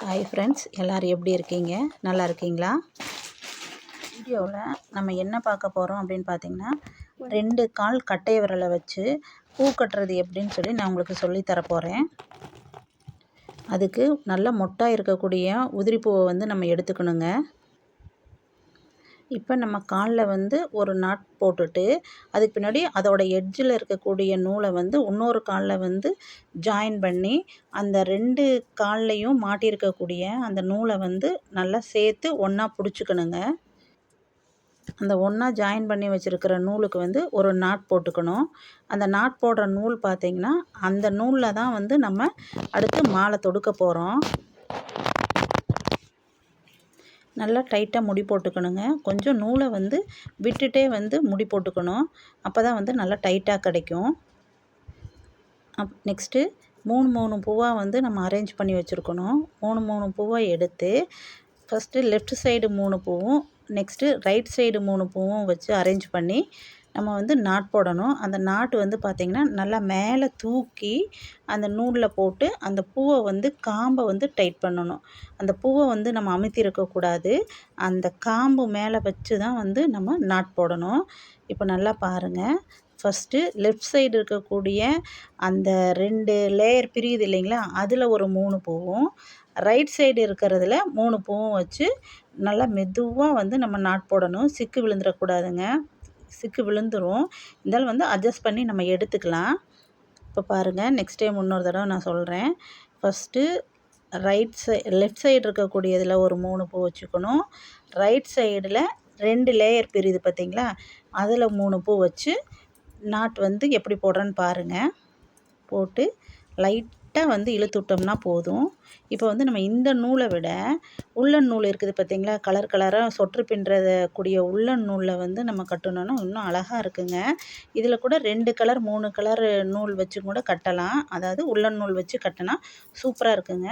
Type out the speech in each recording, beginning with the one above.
Hi friends, எல்லோரும் எப்படி இருக்கீங்க? நல்லா இருக்கீங்களா? வீடியோவில் நம்ம என்ன பார்க்க போகிறோம் அப்படின்னு பார்த்தீங்கன்னா, 2 கால் கட்டை விரலை வச்சு பூ கட்டுறது எப்படின்னு சொல்லி நான் உங்களுக்கு சொல்லித்தர போகிறேன். அதுக்கு நல்ல மொட்டாக இருக்கக்கூடிய உதிரி பூவை நம்ம எடுத்துக்கணுங்க. இப்போ நம்ம காலில் ஒரு நாட் போட்டுட்டு அதுக்கு பின்னாடி அதோட எட்ஜில் இருக்கக்கூடிய நூலை இன்னொரு காலில் ஜாயின் பண்ணி அந்த 2 கால்லையும் மாட்டியிருக்கக்கூடிய அந்த நூலை நல்லா சேர்த்து ஒன்றா பிடிச்சிக்கணுங்க. அந்த ஒன்றா ஜாயின் பண்ணி வச்சுருக்கிற நூலுக்கு ஒரு நாட் போட்டுக்கணும். அந்த நாட் போடுற நூல் பார்த்திங்கன்னா அந்த நூலில் தான் நம்ம அடுத்து மாலை தொடுக்க போகிறோம். நல்லா டைட்டாக முடி போட்டுக்கணுங்க. கொஞ்சம் நூலை விட்டுட்டே முடி போட்டுக்கணும். அப்போ தான் நல்லா டைட்டாக கிடைக்கும். நெக்ஸ்ட்டு 3 பூவாக நம்ம அரேஞ்ச் பண்ணி வச்சுருக்கணும். 3 பூவை எடுத்து ஃபஸ்ட்டு லெஃப்ட் சைடு 3 பூவும், நெக்ஸ்ட்டு ரைட் சைடு 3 பூவும் வச்சு அரேஞ்ச் பண்ணி நம்ம நாட் போடணும். அந்த நாட்டு பார்த்திங்கன்னா நல்லா மேலே தூக்கி அந்த நூலில் போட்டு அந்த பூவை காம்பை டைட் பண்ணணும். அந்த பூவை நம்ம அமுத்தி இருக்கக்கூடாது. அந்த காம்பு மேலே வச்சு தான் நம்ம நாட் போடணும். இப்போ நல்லா பாருங்கள். ஃபஸ்ட்டு லெஃப்ட் சைடு இருக்கக்கூடிய அந்த 2 லேயர் பிரியுது இல்லைங்களா, அதில் ஒரு 3 பூவும், ரைட் சைடு இருக்கிறதுல 3 பூவும் வச்சு நல்லா மெதுவாக நம்ம நாட் போடணும். சிக்கு விழுந்துடக்கூடாதுங்க. சிக்கு விழுந்துடும். இருந்தாலும் அட்ஜஸ்ட் பண்ணி நம்ம எடுத்துக்கலாம். இப்போ பாருங்கள், நெக்ஸ்ட் டைம் இன்னொரு தடவை நான் சொல்கிறேன். ஃபஸ்ட்டு லெஃப்ட் சைடு இருக்கக்கூடியதில் ஒரு 3 பூ வச்சுக்கணும். ரைட் சைடில் 2 லேயர் பிரியுது பார்த்திங்களா, அதில் 3 பூ வச்சு நாட் எப்படி போடுறேன்னு பாருங்கள். போட்டு லைட்டாக இழுத்து விட்டோம்னா போதும். இப்போ நம்ம இந்த நூலை விட உள்ளன் நூல் இருக்குது பார்த்திங்களா, கலர் கலராக சொற்று பின்னுறத கூடிய உள்ளன் நூலில் நம்ம கட்டணுன்னா இன்னும் அழகாக இருக்குங்க. இதில் கூட 2 கலர் 3 கலர் நூல் வச்சு கூட கட்டலாம். அதாவது உள்ளன் நூல் வச்சு கட்டினா சூப்பராக இருக்குங்க.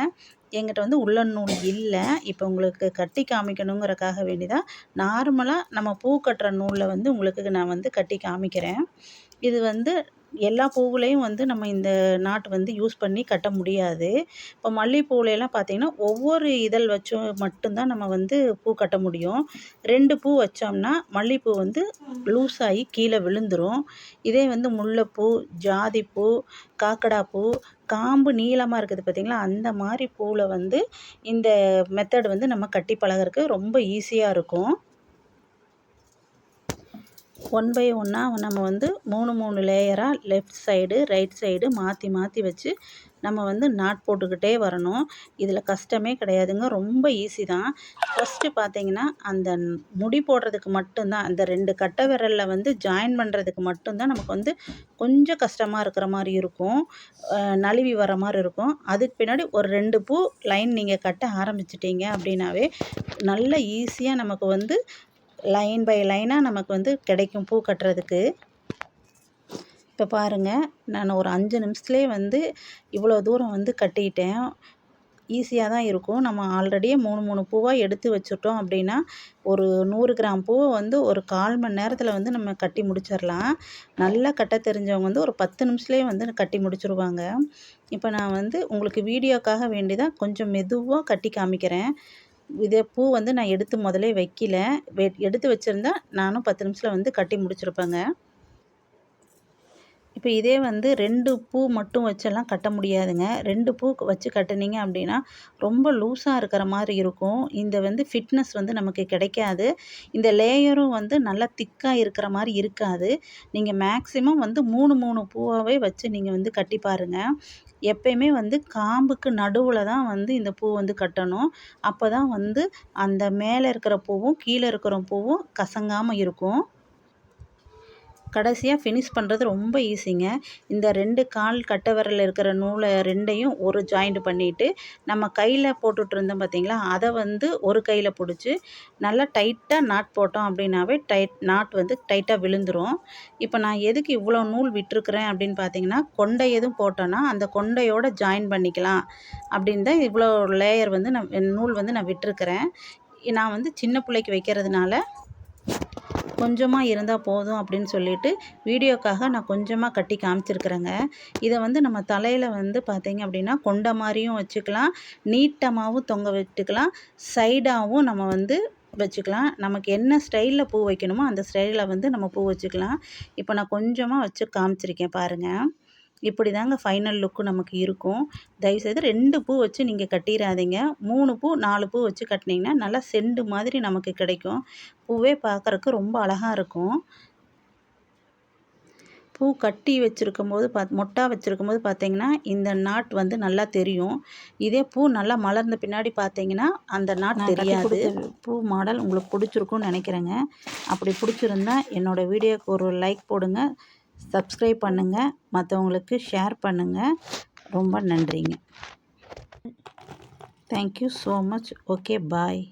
என்கிட்ட உள்ளன் நூல் இல்லை. இப்போ உங்களுக்கு கட்டி காமிக்கணுங்கிறக்காக வேண்டிதான் நார்மலாக நம்ம பூ கட்டுற நூலில் உங்களுக்கு நான் கட்டி காமிக்கிறேன். இது எல்லா பூவுலேயும் நம்ம இந்த நாட் யூஸ் பண்ணி கட்ட முடியாது. இப்போ மல்லிகைப்பூவிலலாம் பார்த்திங்கன்னா ஒவ்வொரு இதழ் வச்சு மட்டும்தான் நம்ம பூ கட்ட முடியும். 2 பூ வச்சோம்னா மல்லிகைப்பூ லூஸ் ஆகி கீழே விழுந்துடும். இதே முல்லைப்பூ, ஜாதிப்பூ, காக்கடாப்பூ, காம்பு நீளமாக இருக்குது பார்த்திங்களா, அந்த மாதிரி பூவில் இந்த மெத்தட் நம்ம கட்டி பழகிறதுக்கு ரொம்ப ஈஸியாக இருக்கும். 1 பை 1 நம்ம 3 லேயராக லெஃப்ட் சைடு ரைட் சைடு மாற்றி மாற்றி வச்சு நம்ம நாட் போட்டுக்கிட்டே வரணும். இதில் கஷ்டமே கிடையாதுங்க, ரொம்ப ஈஸி தான். ஃபஸ்ட்டு பார்த்திங்கன்னா அந்த முடி போடுறதுக்கு மட்டும்தான், அந்த 2 கட்டை விரலில் ஜாயின் பண்ணுறதுக்கு மட்டும்தான் நமக்கு கொஞ்சம் கஷ்டமாக இருக்கிற மாதிரி இருக்கும், நழுவி வர மாதிரி இருக்கும். அதுக்கு பின்னாடி ஒரு 2 பூ லைன் நீங்கள் கட்ட ஆரம்பிச்சிட்டிங்க அப்படின்னாவே நல்ல ஈஸியாக நமக்கு லைன் பை லைனாக நமக்கு கிடைக்கும் பூ கட்டுறதுக்கு. இப்போ பாருங்கள், நான் ஒரு 5 நிமிஷத்துலேயே இவ்வளோ தூரம் கட்டிட்டேன். ஈஸியாக தான் இருக்கும். நம்ம ஆல்ரெடியே 3 பூவாக எடுத்து வச்சுட்டோம் அப்படின்னா ஒரு 100 கிராம் பூவை ஒரு 1/4 மணி நேரத்தில் நம்ம கட்டி முடிச்சிடலாம். நல்லா கட்ட தெரிஞ்சவங்க ஒரு 10 நிமிஷத்துலேயே கட்டி முடிச்சிருவாங்க. இப்போ நான் உங்களுக்கு வீடியோக்காக வேண்டி தான் கொஞ்சம் மெதுவாக கட்டி காமிக்கிறேன். இதே பூ நான் எடுத்து முதலே வைக்கல. எடுத்து வச்சுருந்தா நானும் 10 நிமிஷத்தில் கட்டி முடிச்சிருப்பேங்க. இப்போ இதே 2 பூ மட்டும் வச்செல்லாம் கட்ட முடியாதுங்க. 2 பூ வச்சு கட்டுனீங்க அப்படின்னா ரொம்ப லூஸாக இருக்கிற மாதிரி இருக்கும். இந்த ஃபிட்னஸ் நமக்கு கிடைக்காது. இந்த லேயரும் நல்லா திக்காக இருக்கிற மாதிரி இருக்காது. நீங்கள் மேக்ஸிமம் 3 பூவாகவே வச்சு நீங்கள் கட்டி பாருங்கள். எப்பயுமே காம்புக்கு நடுவில் தான் இந்த பூ கட்டணும். அப்போ தான் அந்த மேலே இருக்கிற பூவும் கீழே இருக்கிற பூவும் கசங்காமல் இருக்கும். கடைசியாக ஃபினிஷ் பண்ணுறது ரொம்ப ஈஸிங்க. இந்த 2 கால் கட்டை விரலில் இருக்கிற நூலை 2ஐயும் ஒரு ஜாயிண்ட் பண்ணிவிட்டு நம்ம கையில் போட்டுட்ருந்தோம் பார்த்திங்களா, அதை ஒரு கையில் பிடிச்சி நல்லா டைட்டாக நாட் போட்டோம் அப்படின்னாவே நாட் டைட்டாக விழுந்துடும். இப்போ நான் எதுக்கு இவ்வளோ நூல் விட்டுருக்குறேன் அப்படின்னு பார்த்தீங்கன்னா, கொண்டை எதுவும் போட்டோன்னா அந்த கொண்டையோடு ஜாயின் பண்ணிக்கலாம் அப்படின்னு தான் இவ்வளோ லேயர் நூல் நான் விட்டுருக்கிறேன். நான் சின்ன பிள்ளைக்கு வைக்கிறதுனால கொஞ்சமாக இருந்தால் போதும் அப்படின்னு சொல்லிட்டு வீடியோக்காக நான் கொஞ்சமாக கட்டி காமிச்சிருக்கிறேங்க. இதை வந்து நம்ம தலையில் வந்து பார்த்திங்க அப்படின்னா கொண்ட மாதிரியும் வச்சுக்கலாம், நீட்டமாகவும் தொங்க விட்டுக்கலாம், சைடாகவும் நம்ம வந்து வச்சுக்கலாம். நமக்கு என்ன ஸ்டைலில் பூ வைக்கணுமோ அந்த ஸ்டைலில் வந்து நம்ம பூ வச்சுக்கலாம். இப்போ நான் கொஞ்சமாக வச்சு காமிச்சிருக்கேன் பாருங்கள். இப்படி தாங்க ஃபைனல் லுக்கு நமக்கு இருக்கும். தயவுசெய்து 2 பூ வச்சு நீங்கள் கட்டிடாதீங்க. 3 பூ 4 பூ வச்சு கட்டினீங்கன்னா நல்லா செண்டு மாதிரி நமக்கு கிடைக்கும். பூவே பார்க்குறக்கு ரொம்ப அழகாக இருக்கும். பூ கட்டி வச்சுருக்கும்போது மொட்டா வச்சுருக்கும்போது பார்த்தீங்கன்னா இந்த நாட் வந்து நல்லா தெரியும். இதே பூ நல்லா மலர்ந்த பின்னாடி பார்த்தீங்கன்னா அந்த நாட் தெரியாது. பூ மாடல் உங்களுக்கு பிடிச்சிருக்கும்னு நினைக்கிறேங்க. அப்படி பிடிச்சிருந்தா என்னோடய வீடியோக்கு ஒரு லைக் போடுங்க, சப்ஸ்கிரைப் பண்ணுங்கள், மற்றவங்களுக்கு ஷேர் பண்ணுங்கள். ரொம்ப நன்றிங்க. Thank you so much. ஓகே, பாய்.